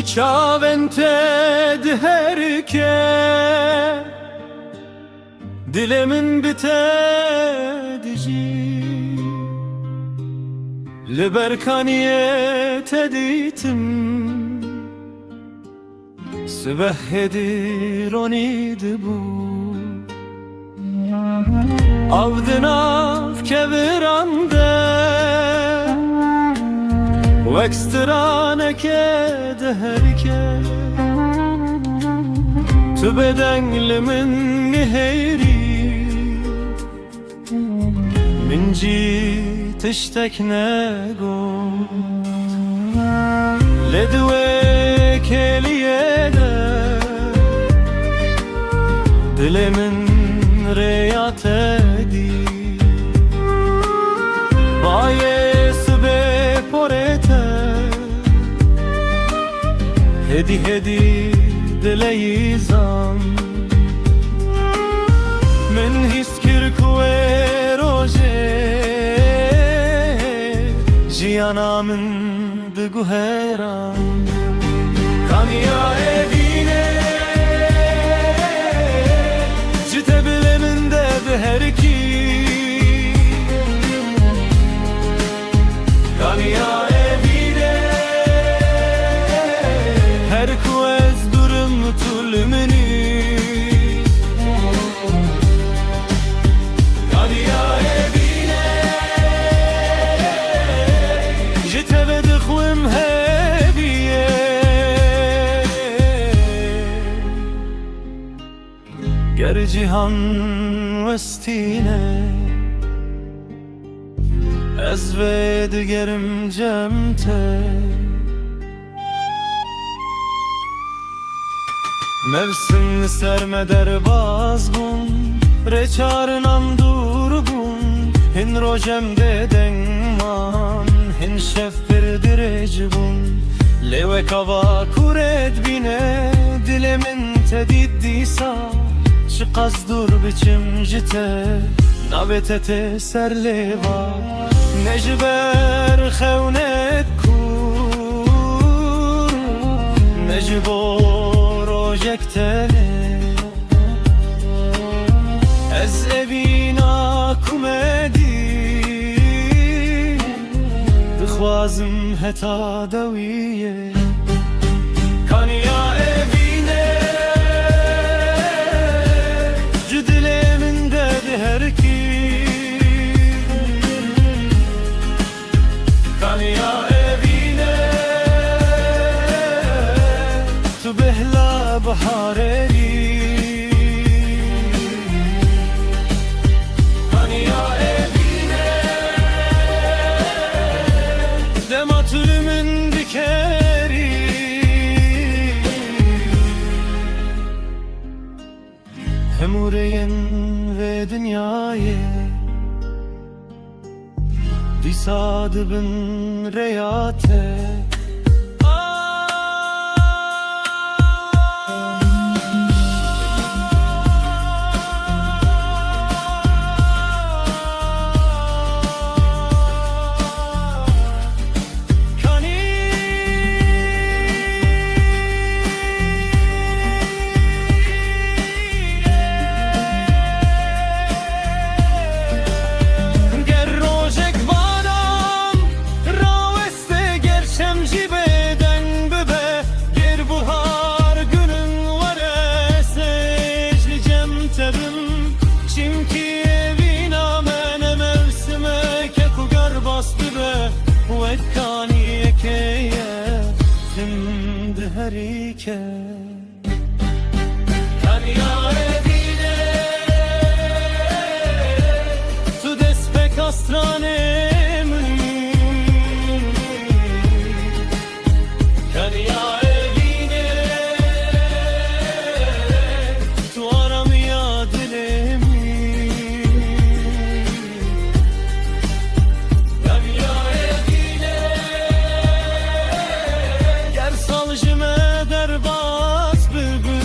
çavente herke dilemin bitedici Liberkaniyet editim Sübehhedir onidi bu Avdınav kevirande Vekstraneke deherke Tübedenglimin niheyri Minci tiştekne go Ledve keliyede Dilimin reyat edi Bayesi be porete Hedi hedi dileyizan Min hiskir kuve roje Jiyana min digu heran Kaniya evine Jite bileminde herki Kaniya evine Her kuez durum tulmini Kaniya evine Jite ve dıkhvim hebiye Ger cihan vestine Ez ve digerim cemte Mevsim serme derbaz bun Reçarınan durbun Hin rojemde dengman Hin şefir direcbun Leve kava kured bine Dilemin tediddisa Şıkaz dur biçim jite Navetete serleva Necber xevnet kur Necbor ojektele Ez evina kumedi Bixwazim heta dawiye Kaniya evine Cidilemin dedi herki Kaniya evine Tu behla bahareri Kaniya evine Dematülümün dikeri Hemureyen ve dünyayı Disadibin reyate Herike Kaniya evine Tu despek astranemin Kaniya evine Tu aramaya dilemi Kaniya evine Ger salıcıme derbaz bülbül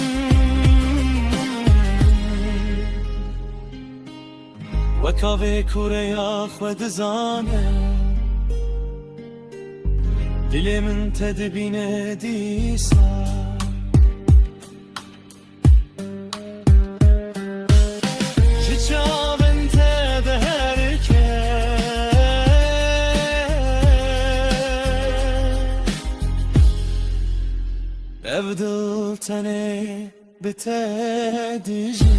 Veka ve kureya xwe dizane dilimin tedbine disa Şiçavın tebe herke Evdil tane bite diji